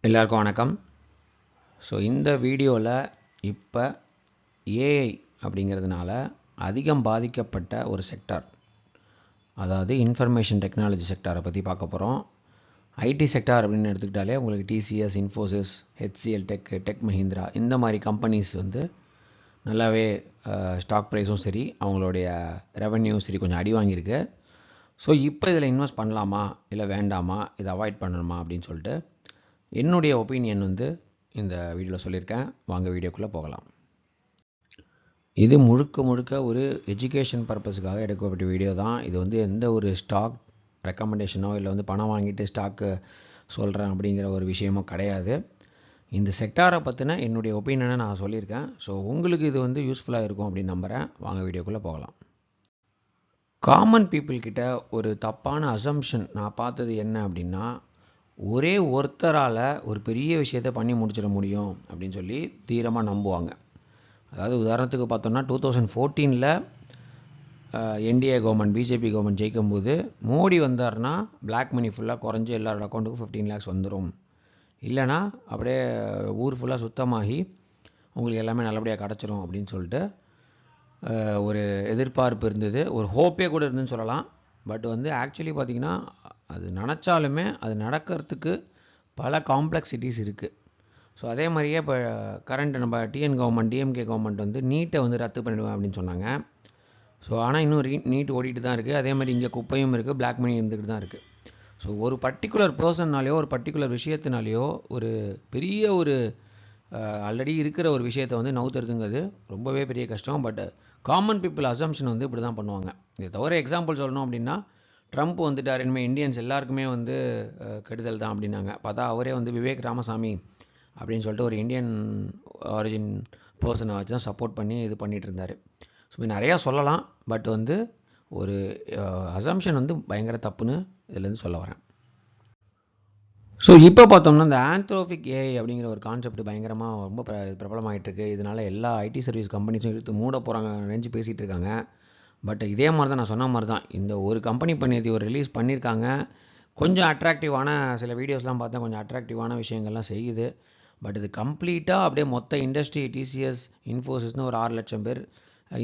எல்லாருக்கும் வணக்கம். ஸோ இந்த வீடியோவில் இப்போ ஏஐ அப்படிங்கிறதுனால அதிகம் பாதிக்கப்பட்ட ஒரு செக்டார், அதாவது இன்ஃபர்மேஷன் டெக்னாலஜி செக்டாரை பற்றி பார்க்க போகிறோம். ஐடி செக்டார் அப்படின்னு எடுத்துக்கிட்டாலே உங்களுக்கு TCS, Infosys, HCL tech Mahindra இந்த மாதிரி கம்பெனிஸ் வந்து நல்லாவே ஸ்டாக் ப்ரைஸும் சரி, அவங்களுடைய ரெவன்யூவும் சரி கொஞ்சம் அடி வாங்கியிருக்கு. ஸோ இப்போ இதில் இன்வெஸ்ட் பண்ணலாமா இல்லை வேண்டாமா, இதை அவாய்ட் பண்ணணுமா அப்படின்னு சொல்லிட்டு என்னுடைய ஒப்பீனியன் வந்து இந்த வீடியோவில் சொல்லியிருக்கேன். வாங்க வீடியோக்குள்ளே போகலாம். இது முழுக்க ஒரு எஜுகேஷன் பர்பஸுக்காக எடுக்கப்பட்ட வீடியோ தான். இது வந்து எந்த ஒரு ஸ்டாக் ரெக்கமெண்டேஷனோ இல்லை வந்து பணம் வாங்கிட்டு ஸ்டாக்கு சொல்கிறேன் அப்படிங்கிற ஒரு விஷயமோ கிடையாது. இந்த செக்டாரை பற்றின என்னுடைய ஒப்பீனியனை நான் சொல்லியிருக்கேன். ஸோ உங்களுக்கு இது வந்து யூஸ்ஃபுல்லாக இருக்கும் அப்படின்னு நம்புகிறேன். வாங்க வீடியோக்குள்ளே போகலாம். காமன் பீப்புள் கிட்ட ஒரு தப்பான அசம்ஷன் நான் பார்த்தது என்ன அப்படின்னா, ஒரே ஒருத்தரால் ஒரு பெரிய விஷயத்தை பண்ணி முடிச்சிட முடியும் அப்படின்னு சொல்லி தீரமாக நம்புவாங்க. அதாவது உதாரணத்துக்கு பார்த்தோம்னா 2014 என்டிஏ கவர்மெண்ட், பிஜேபி கவர்மெண்ட் ஜெயிக்கும்போது மோடி வந்தார்னா பிளாக் மணி ஃபுல்லாக குறைஞ்சி எல்லாரோட அக்கௌண்ட்டுக்கும் 15 lakhs வந்துடும், இல்லைனா அப்படியே ஊர் ஃபுல்லாக சுத்தமாகி உங்களுக்கு எல்லாமே நல்லபடியாக கிடச்சிரும் அப்படின்னு சொல்லிட்டு ஒரு எதிர்பார்ப்பு இருந்தது, ஒரு ஹோப்பே கூட இருந்துன்னு சொல்லலாம். பட் வந்து ஆக்சுவலி பார்த்திங்கன்னா அது நினச்சாலுமே அது நடக்கிறதுக்கு பல காம்ப்ளெக்சிட்டிஸ் இருக்குது. ஸோ அதே மாதிரியே இப்போ கரண்ட் நம்ம டிஎன் கவர்மெண்ட், டிஎம்கே கவர்மெண்ட் வந்து நீட்டை வந்து ரத்து பண்ணிடுவேன் அப்படின்னு சொன்னாங்க. ஸோ ஆனால் இன்னும் நீட் ஓடிட்டு தான் இருக்குது. அதே மாதிரி இங்கே குப்பையும் இருக்குது, பிளாக் மணி இருந்துக்கிட்டு தான் இருக்குது. ஸோ ஒரு பர்டிகுலர் பர்சன்னாலேயோ ஒரு பர்டிகுலர் விஷயத்தினாலேயோ ஒரு பெரிய ஒரு ஆல்ரெடி இருக்கிற ஒரு விஷயத்தை வந்து நவுத்துறதுங்கிறது ரொம்பவே பெரிய கஷ்டம். பட் காமன் பீப்புள் அசம்ஷன் வந்து இப்படி தான் பண்ணுவாங்க. இதை தவிர எக்ஸாம்பிள் சொல்லணும் அப்படின்னா, ட்ரம்ப் வந்துட்டார், இனிமேல் இந்தியன்ஸ் எல்லாருக்குமே வந்து கெடுதல் தான் அப்படின்னாங்க. பார்த்தா அவரே வந்து விவேக் ராமசாமி அப்படின்னு சொல்லிட்டு ஒரு இந்தியன் ஆரிஜின் பர்சனை வச்சு தான் சப்போர்ட் பண்ணி இது பண்ணிகிட்டு இருந்தார். ஸோ நிறையா சொல்லலாம். பட் வந்து ஒரு அசம்ஷன் வந்து பயங்கர தப்புன்னு இதுலேருந்து சொல்ல வரேன். ஸோ இப்போ பார்த்தோம்னா இந்த ஆந்த்ரோபிக் ஏஐ அப்படிங்கிற ஒரு கான்செப்ட் பயங்கரமாக ரொம்ப பிரபலமாகிட்டுருக்கு. இதனால் எல்லா ஐடி சர்வீஸ் கம்பெனிஸும் இழுத்து மூட போகிறாங்க நினச்சி பேசிகிட்டு இருக்காங்க. பட் இதே மாதிரி தான் நான் சொன்ன மாதிரி தான், இந்த ஒரு கம்பெனி பண்ணி ஒரு ரிலீஸ் பண்ணியிருக்காங்க. கொஞ்சம் அட்ராக்டிவான சில வீடியோஸ்லாம் பார்த்தா கொஞ்சம் அட்ராக்டிவான விஷயங்கள்லாம் செய்யுது. பட் இது கம்ப்ளீட்டாக அப்படியே மொத்த இண்டஸ்ட்ரி, டிசிஎஸ், இன்ஃபோசிஸ்னு ஒரு 6 லட்சம் பேர்,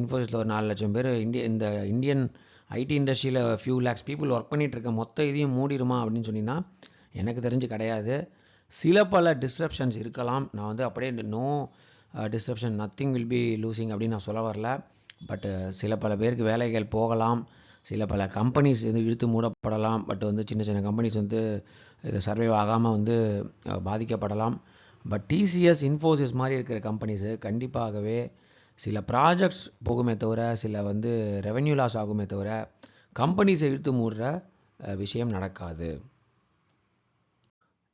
இன்ஃபோசிஸில் ஒரு 4 லட்சம் பேர், இந்த இந்தியன் ஐடி இண்டஸ்ட்ரியில் ஃபியூ லேக்ஸ் பீப்புள் ஒர்க் பண்ணிகிட்டு இருக்க மொத்த இதையும் மூடிடுமா அப்படின்னு சொன்னிங்கன்னா எனக்கு தெரிஞ்சு கிடையாது. சில பல டிஸ்ட்ரப்ஷன்ஸ் இருக்கலாம். நான் வந்து அப்படியே no disruption, nothing will be losing அப்படின்னு நான் சொல்ல வரல. பட்டு சில பல பேருக்கு வேலைகள் போகலாம், சில பல கம்பெனிஸ் வந்து இழுத்து மூடப்படலாம். பட் வந்து சின்ன சின்ன கம்பெனிஸ் வந்து இது சர்வைவ் ஆகாமல் வந்து பாதிக்கப்படலாம். பட் டிசிஎஸ், இன்ஃபோசிஸ் மாதிரி இருக்கிற கம்பெனிஸு கண்டிப்பாகவே சில ப்ராஜெக்ட்ஸ் போகுமே தவிர, சில வந்து ரெவென்யூ லாஸ் ஆகுமே தவிர கம்பெனிஸை இழுத்து மூடுற விஷயம் நடக்காது.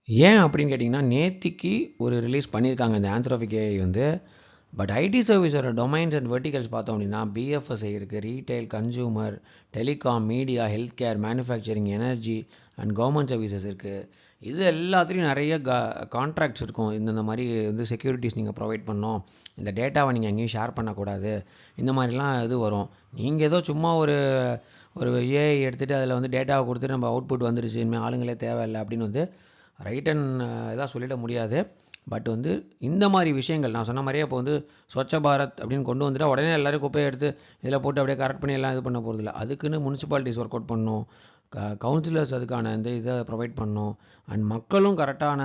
ஏன் அப்படின்னு கேட்டிங்கன்னா, நேத்திக்கு ஒரு ரிலீஸ் பண்ணியிருக்காங்க இந்த ஆந்த்ரோபிக் ஏஐ வந்து. பட் ஐடி சர்வீஸோட டொமைன்ஸ் அண்ட் வெர்டிகல்ஸ் பார்த்தோம் அப்படின்னா பிஎஃப்எஸ்ஐ இருக்குது, retail, consumer, telecom, media, healthcare, manufacturing, energy and government services இருக்குது. இது எல்லாத்துலேயும் நிறைய கான்ட்ராக்ட்ஸ் இருக்கும். இந்த மாதிரி வந்து செக்யூரிட்டிஸ் நீங்கள் ப்ரொவைட் பண்ணோம், இந்த டேட்டாவை நீங்கள் எங்கேயும் ஷேர் பண்ணக்கூடாது, இந்த மாதிரிலாம் இது வரும். நீங்கள் ஏதோ சும்மா ஒரு ஏஐ எடுத்துகிட்டு அதில் வந்து டேட்டாவை கொடுத்துட்டு நம்ம அவுட்புட் வந்துருச்சு, இனிமேல் ஆளுங்களே தேவையில்லை அப்படின்னு வந்து ரைட் அண்ட் இதாக சொல்லிட முடியாது. பட் வந்து இந்த மாதிரி விஷயங்கள் நான் சொன்ன மாதிரியே இப்போ வந்து ஸ்வச்ச பாரத் அப்படின்னு கொண்டு வந்துட்டால் உடனே எல்லோரும் குப்பையை எடுத்து இதில் போட்டு அப்படியே கரெக்ட் பண்ணி எல்லாம் இது பண்ண போகிறதில்ல. அதுக்குன்னு முனிசிபாலிட்டிஸ் ஒர்க் அவுட் பண்ணணும், கவுன்சிலர்ஸ் அதுக்கான இந்த இதை ப்ரொவைட் பண்ணணும், அண்ட் மக்களும் கரெக்டான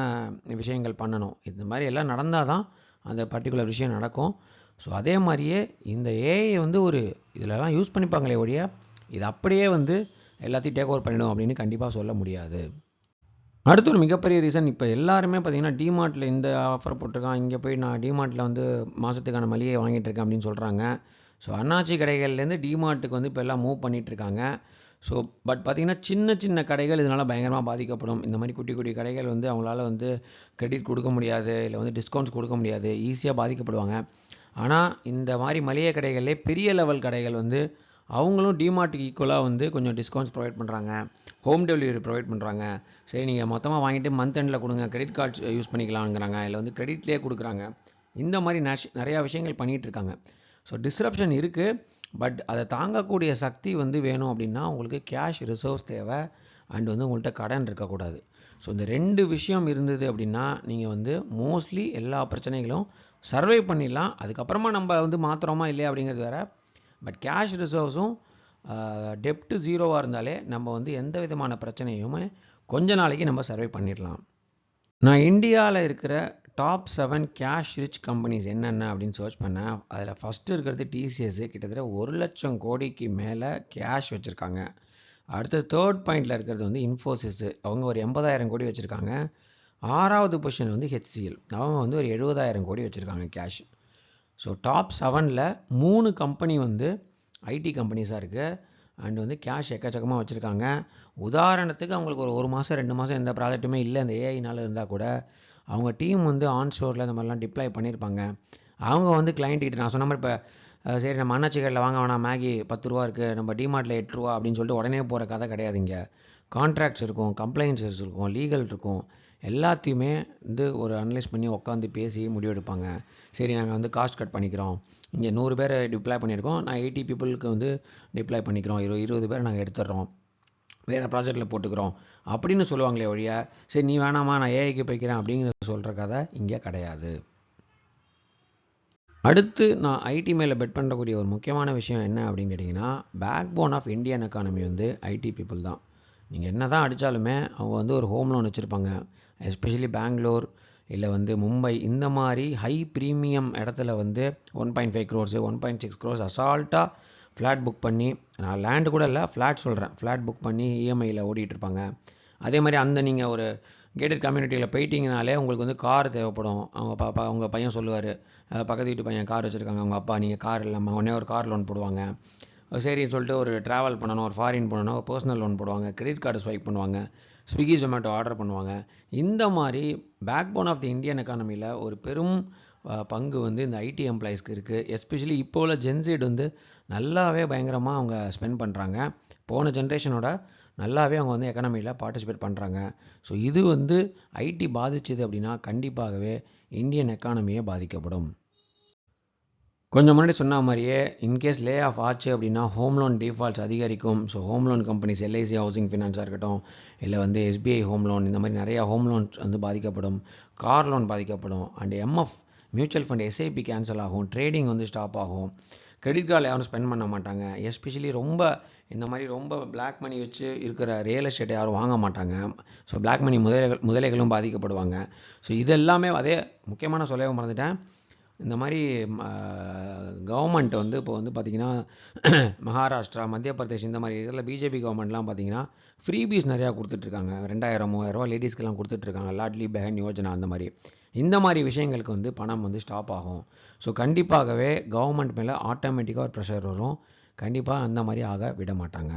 விஷயங்கள் பண்ணணும். இந்த மாதிரி எல்லாம் நடந்தால் தான் அந்த பர்டிகுலர் விஷயம் நடக்கும். ஸோ அதே மாதிரியே இந்த ஏஐ வந்து ஒரு இதிலலாம் யூஸ் பண்ணிப்பாங்களே ஒழிய இது அப்படியே வந்து எல்லாத்தையும் டேக் ஓவர் பண்ணிடும் அப்படின்னு கண்டிப்பாக சொல்ல முடியாது. அடுத்து ஒரு மிகப்பெரிய ரீசன், இப்போ எல்லாருமே பார்த்தீங்கன்னா டிமார்ட்டில் இந்த ஆஃபர் போட்டிருக்கான், இங்கே போய் நான் டிமார்ட்டில் வந்து மாதத்துக்கான மளிகை வாங்கிட்டு இருக்கேன் அப்படின்னு சொல்கிறாங்க. ஸோ அண்ணாச்சி கடைகள்லேருந்து டிமார்ட்டுக்கு வந்து இப்போ எல்லாம் மூவ் பண்ணிகிட்ருக்காங்க. ஸோ பட் பார்த்திங்கன்னா சின்ன சின்ன கடைகள் இதனால் பயங்கரமாக பாதிக்கப்படும். இந்த மாதிரி குட்டி குட்டி கடைகள் வந்து அவங்களால வந்து கிரெடிட் கொடுக்க முடியாது, இல்லை வந்து டிஸ்கவுண்ட்ஸ் கொடுக்க முடியாது, ஈஸியாக பாதிக்கப்படுவாங்க. ஆனால் இந்த மாதிரி மளிகை கடைகள்லே பெரிய லெவல் கடைகள் வந்து அவங்களும் டிமார்ட்டுக்கு ஈக்குவலாக வந்து கொஞ்சம் டிஸ்கவுண்ட்ஸ் ப்ரொவைட் பண்ணுறாங்க, ஹோம் டெலிவரி ப்ரொவைட் பண்ணுறாங்க. சரி நீங்கள் மொத்தமாக வாங்கிட்டு மந்த் எண்டில் கொடுங்க, கிரெடிட் கார்ட்ஸ் யூஸ் பண்ணிக்கலாங்கிறாங்க, இல்லை வந்து கிரெடிட்லேயே கொடுக்குறாங்க. இந்த மாதிரி நிறையா விஷயங்கள் பண்ணிகிட்ருக்காங்க. ஸோ டிஸ்ரப்ஷன் இருக்குது. பட் அதை தாங்கக்கூடிய சக்தி வந்து வேணும் அப்படின்னா உங்களுக்கு கேஷ் ரிசர்வ்ஸ் தேவை, அண்ட் வந்து உங்கள்கிட்ட கடன் இருக்கக்கூடாது. ஸோ இந்த 2 விஷயம் இருந்தது அப்படின்னா நீங்கள் வந்து மோஸ்ட்லி எல்லா பிரச்சனைகளும் சர்வை பண்ணிடலாம். அதுக்கப்புறமா நம்ம வந்து மாற்றுறோமா இல்லையா அப்படிங்கிறது வேறு. பட் கேஷ் ரிசர்வ்ஸும் டெப்ட்டு ஜீரோவாக இருந்தாலே நம்ம வந்து எந்த விதமான பிரச்சனையுமே கொஞ்ச நாளைக்கு நம்ம சர்வை பண்ணிடலாம். நான் இந்தியாவில் இருக்கிற டாப் 7 கேஷ் ரிச் கம்பெனிஸ் என்னென்ன அப்படின்னு சர்ச் பண்ணேன். அதில் ஃபஸ்ட்டு இருக்கிறது டிசிஎஸ். கிட்டத்தட்ட 1,00,000 கோடிக்கு மேலே கேஷ் வச்சுருக்காங்க. அடுத்து தேர்ட் பாயிண்டில் இருக்கிறது வந்து இன்ஃபோசிஸ். அவங்க ஒரு 80,000 கோடி வச்சுருக்காங்க. 6வது பொசிஷன் வந்து ஹெச்சிஎல். அவங்க வந்து ஒரு 70,000 கோடி வச்சுருக்காங்க கேஷ். ஸோ டாப் 7ல் 3 கம்பெனி வந்து ஐடி கம்பெனிஸாக இருக்குது. அண்ட் வந்து கேஷ் எக்கச்சக்கமாக வச்சுருக்காங்க. உதாரணத்துக்கு அவங்களுக்கு ஒரு மாதம் 2 மாதம் எந்த ப்ராஜெக்ட்டுமே இல்லை இந்த ஏஐனால் இருந்தால் கூட அவங்க டீம் வந்து ஆன்ஷோரில் இந்த மாதிரிலாம் டிப்ளாய் பண்ணியிருப்பாங்க. அவங்க வந்து கிளைண்ட்டிகிட்ட நான் சொன்ன மாதிரி இப்போ சரி நம்ம அண்ணாச்சி கடையில் வாங்க வேணாம், மேகி 10 ரூபா இருக்குது, நம்ம டிமார்ட்டில் 8 ரூபா அப்படின்னு சொல்லிட்டு உடனே போகிற கதை கிடையாதுங்க. கான்ட்ராக்ட்ஸ் இருக்கும், கம்ப்ளைண்ட்ஸ் இருக்கும், லீகல் இருக்கும். எல்லாத்தையுமே வந்து ஒரு அனலைஸ் பண்ணி உட்காந்து பேசி முடிவெடுப்பாங்க. சரி நாங்கள் வந்து காஸ்ட் கட் பண்ணிக்கிறோம், இங்கே 100 பேர் டிப்ளாய் பண்ணியிருக்கோம், நான் 80 பீப்புளுக்கு வந்து டிப்ளாய் பண்ணிக்கிறோம், 20 பேர் நாங்கள் எடுத்துடுறோம், வேறு ப்ராஜெக்டில் போட்டுக்கிறோம் அப்படின்னு சொல்லுவாங்களே ஒழிய சரி நீ வேணாமா நான் ஏஐக்கு போய்க்கிறேன் அப்படிங்கிற சொல்கிற கதை இங்கே கிடையாது. அடுத்து நான் ஐடி மேலே பெட் பண்ணக்கூடிய ஒரு முக்கியமான விஷயம் என்ன அப்படின்னு கேட்டிங்கன்னா, backbone of Indian economy வந்து ஐடி பீப்புள் தான். நீங்கள் என்ன தான் அடித்தாலுமே அவங்க வந்து ஒரு ஹோம் லோன் வச்சுருப்பாங்க. எஸ்பெஷலி பெங்களூர் இல்லை வந்து மும்பை இந்த மாதிரி ஹை ப்ரீமியம் இடத்துல வந்து 1.5 crores 1.6 crores அசால்ட்டாக ஃப்ளாட் புக் பண்ணி, நான் லேண்டு கூட இல்லை ஃப்ளாட் சொல்கிறேன், ஃப்ளாட் புக் பண்ணி இஎம்ஐயில் ஓடிட்டுருப்பாங்க. அதே மாதிரி அந்த நீங்கள் ஒரு கேட்டட் கம்யூனிட்டியில் போயிட்டீங்கனாலே உங்களுக்கு வந்து கார் தேவைப்படும். அவங்க பையன் சொல்லுவார், பக்கத்து வீட்டு பையன் கார் வச்சுருக்காங்க, அவங்க அப்பா நீங்கள் கார் இல்லாமல் உடனே ஒரு கார் லோன் போடுவாங்க. சரின்னு சொல்லிட்டு ஒரு ட்ராவல் பண்ணணும், ஒரு ஃபாரின் போகணும், ஒரு பர்சனல் லோன் போடுவாங்க, கிரெடிட் கார்டு ஸ்வைப் பண்ணுவாங்க, ஸ்விக்கி ஜொமேட்டோ ஆர்டர் பண்ணுவாங்க. இந்த மாதிரி backbone of the Indian எக்கானமியில் ஒரு பெரும் பங்கு வந்து இந்த ஐடி எம்ப்ளாயிஸ்க்கு இருக்குது. எஸ்பெஷலி இப்போ உள்ள ஜென்சீட் வந்து நல்லாவே பயங்கரமாக அவங்க ஸ்பெண்ட் பண்ணுறாங்க. போன ஜென்ரேஷனோட நல்லாவே அவங்க வந்து எக்கானமியில் பார்ட்டிசிபேட் பண்ணுறாங்க. ஸோ இது வந்து ஐடி பாதிச்சுது அப்படின்னா கண்டிப்பாகவே இந்தியன் எக்கானமியே பாதிக்கப்படும். கொஞ்சம் முன்னாடி சொன்ன மாதிரியே இன்கேஸ் லே ஆஃப் ஆச்சு அப்படின்னா ஹோம் லோன் டிஃபால்ட்ஸ் அதிகரிக்கும். So home loan companies LIC housing ஃபினான்ஸாக இருக்கட்டும், இல்லை வந்து எஸ்பிஐ ஹோம் லோன், இந்த மாதிரி நிறையா ஹோம் லோன்ஸ் வந்து பாதிக்கப்படும். கார் லோன் பாதிக்கப்படும். And MF mutual fund SIP cancel ஆகும். ட்ரேடிங் வந்து ஸ்டாப் ஆகும். கிரெடிட் கார்டில் யாரும் ஸ்பெண்ட் பண்ண மாட்டாங்க. எஸ்பெஷலி ரொம்ப இந்த மாதிரி ரொம்ப பிளாக் மணி வச்சு இருக்கிற ரியல் எஸ்டேட்டை யாரும் வாங்க மாட்டாங்க. ஸோ பிளாக் மணி முதலைகளும் பாதிக்கப்படுவாங்க. ஸோ இதெல்லாமே அதே முக்கியமான சொல்லவே மறந்துட்டேன். இந்த மாதிரி கவர்மெண்ட் வந்து இப்போ வந்து பார்த்திங்கன்னா மகாராஷ்டிரா, மத்திய பிரதேஷ் இந்த மாதிரி இதில் பிஜேபி கவர்மெண்ட்லாம் பார்த்திங்கன்னா ஃப்ரீபீஸ் நிறையா கொடுத்துட்ருக்காங்க. 2000-3000 ரூபா லேடிஸ்க்கெல்லாம் கொடுத்துட்ருக்காங்க. லாட்லி பெஹன் யோஜனா அந்த மாதிரி. இந்த மாதிரி விஷயங்களுக்கு வந்து பணம் வந்து ஸ்டாப் ஆகும். ஸோ கண்டிப்பாகவே கவர்மெண்ட் மேலே ஆட்டோமேட்டிக்காக ஒரு ப்ரெஷர் வரும். கண்டிப்பாக அந்த மாதிரி ஆக விட மாட்டாங்க.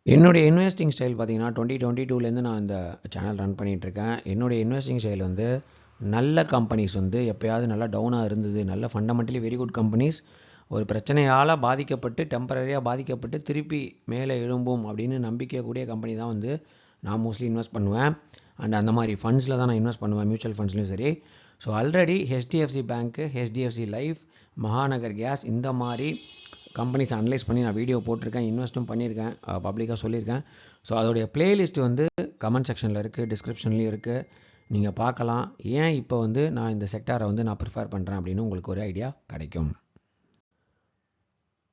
என்னுடைய இன்வெஸ்டிங் ஸ்டைல் பார்த்திங்கன்னா 2022லேருந்து நான் இந்த சேனல் ரன் பண்ணிகிட்ருக்கேன். என்னுடைய இன்வெஸ்டிங் ஸ்டைல் வந்து நல்ல கம்பெனிஸ் வந்து எப்போயாவது நல்லா டவுனாக இருந்தது, நல்ல ஃபண்டமெண்டலி வெரி குட் கம்பெனிஸ் ஒரு பிரச்சனையால் பாதிக்கப்பட்டு டெம்பரரியாக பாதிக்கப்பட்டு திருப்பி மேலே எழும்பும் அப்படின்னு நம்பிக்கைக்கூடிய கம்பெனி தான் வந்து நான் மோஸ்ட்லி இன்வெஸ்ட் பண்ணுவேன். அண்ட் அந்த மாதிரி ஃபண்ட்ஸில் தான் நான் இன்வெஸ்ட் பண்ணுவேன், மியூச்சுவல் ஃபண்ட்ஸ்லையும் சரி. ஸோ ஆல்ரெடி ஹெச்டிஎஃப்சி பேங்க்கு, ஹெச்டிஎஃப்சி லைஃப், மகாநகர் கேஸ் இந்த மாதிரி கம்பெனிஸ் அனலைஸ் பண்ணி நான் வீடியோ போட்டிருக்கேன், இன்வெஸ்ட்டும் பண்ணியிருக்கேன், பப்ளிக்காக சொல்லியிருக்கேன். ஸோ அதோடைய பிளேலிஸ்ட் வந்து கமெண்ட் செக்ஷனில் இருக்குது, டிஸ்கிரிப்ஷன்லேயும் இருக்குது, நீங்கள் பார்க்கலாம். ஏன் இப்போ வந்து நான் இந்த செக்டாரை வந்து நான் ப்ரிஃபர் பண்ணுறேன் அப்படின்னு உங்களுக்கு ஒரு ஐடியா கிடைக்கும்.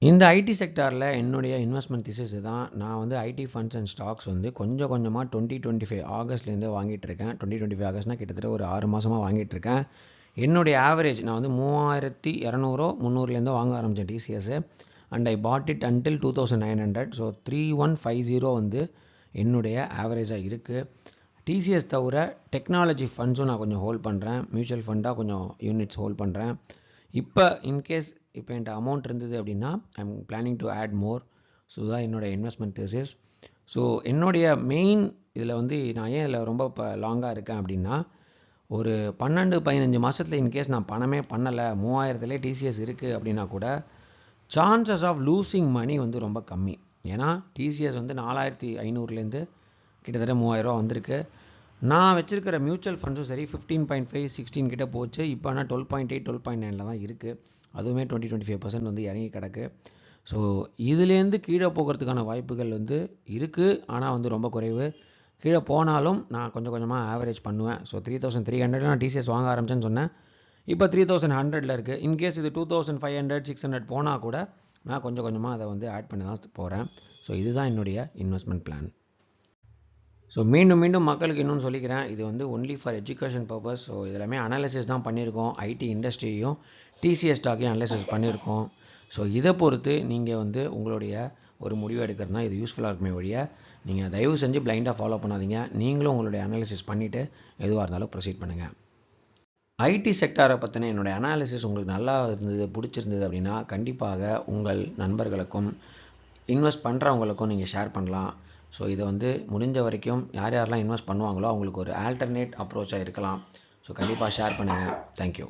இந்த ஐடி செக்டாரில் என்னுடைய இன்வெஸ்ட்மெண்ட் திசிஸ் தான். நான் வந்து ஐடி ஃபண்ட்ஸ் அண்ட் ஸ்டாக்ஸ் வந்து கொஞ்சம் கொஞ்சமாக 2025 ஆகஸ்ட்லேருந்து வாங்கிட்டுருக்கேன். 2025 ஆகஸ்ட்னால் கிட்டத்தட்ட ஒரு 6 மாதமாக வாங்கிட்டுருக்கேன். என்னுடைய ஆவரேஜ் நான் வந்து 3200 300லேருந்து வாங்க ஆரம்பித்தேன் TCS. And I bought it until 2900. So 3150 வந்து என்னுடைய ஆவரேஜாக இருக்குது. டிசிஎஸ் தவிர டெக்னாலஜி ஃபண்ட்ஸும் நான் கொஞ்சம் ஹோல்ட் பண்ணுறேன். மியூச்சுவல் ஃபண்டாக கொஞ்சம் யூனிட்ஸ் ஹோல்ட் பண்ணுறேன். இப்போ இன்கேஸ் இப்போ என்கிட்ட அமௌண்ட் இருந்தது அப்படின்னா I am planning to add more. So தான் என்னோடய இன்வெஸ்ட்மெண்ட் திசிஸ். ஸோ என்னுடைய மெயின் இதில் வந்து நான் ஏன் இதில் ரொம்ப இப்போ லாங்காக இருக்கேன் அப்படின்னா, ஒரு 12-15 மாதத்தில் இன்கேஸ் நான் பணமே பண்ணலை, 3000லே டிசிஎஸ் இருக்குது அப்படின்னா கூட சான்சஸ் ஆஃப் லூசிங் மணி வந்து ரொம்ப கம்மி. ஏன்னா டிசிஎஸ் வந்து 4500லேருந்து கிட்டத்தட்ட 3000 ரூபா வந்திருக்கு. நான் வச்சுருக்கிற மியூச்சுவல் ஃபண்ட்ஸும் சரி 15.5 16 கிட்ட போச்சு. இப்போ ஆனால் 12.8 12.9 தான் இருக்குது. அதுவுமே 20-25% வந்து இறங்கி கிடக்கு. ஸோ இதுலேருந்து கீழே போகிறதுக்கான வாய்ப்புகள் வந்து இருக்குது, ஆனால் வந்து ரொம்ப குறைவு. கீழே போனாலும் நான் கொஞ்சம் கொஞ்சமாக ஆவரேஜ் பண்ணுவேன். ஸோ 3300 நான் டிசிஎஸ் வாங்க ஆரம்பிச்சேன்னு சொன்னேன். இப்போ 3100 இருக்குது. இன்கேஸ் இது 2500 600 போனால் கூட நான் கொஞ்சம் கொஞ்சமாக அதை வந்து ஆட் பண்ண தான் போகிறேன். ஸோ இதுதான் என்னுடைய இன்வெஸ்ட்மெண்ட் பிளான். ஸோ மீண்டும் மீண்டும் மக்களுக்கு இன்னொன்று சொல்லிக்கிறேன், இது வந்து only for education purpose. So இதெல்லாமே அனாலிசிஸ் தான் பண்ணியிருக்கோம். ஐடி இண்டஸ்ட்ரியையும் டிசிஎஸ் ஸ்டாக்கையும் அனாலிசிஸ் பண்ணியிருக்கோம். ஸோ இதை பொறுத்து நீங்கள் வந்து உங்களுடைய ஒரு முடிவு எடுக்கிறதுனா இது யூஸ்ஃபுல்லாக இருக்குமே ஒழிய நீங்கள் தயவு செஞ்சு பிளைண்டாக ஃபாலோ பண்ணாதீங்க. நீங்களும் உங்களுடைய அனாலிசிஸ் பண்ணிவிட்டு எதுவாக இருந்தாலும் ப்ரொசீட் பண்ணுங்கள். ஐடி செக்டாரை பற்றின என்னுடைய அனாலிசிஸ் உங்களுக்கு நல்லா இருந்தது, பிடிச்சிருந்தது அப்படின்னா கண்டிப்பாக உங்கள் நண்பர்களுக்கும் இன்வெஸ்ட் பண்ணுறவங்களுக்கும் நீங்கள் ஷேர் பண்ணலாம். ஸோ இதை வந்து முடிஞ்ச வரைக்கும் யார் யாரெல்லாம் இன்வெஸ்ட் பண்ணுவாங்களோ அவங்களுக்கு ஒரு ஆல்டர்னேட் அப்ரோச்சாக இருக்கலாம். ஸோ கண்டிப்பாக ஷேர் பண்ணுங்கள். தேங்க்யூ.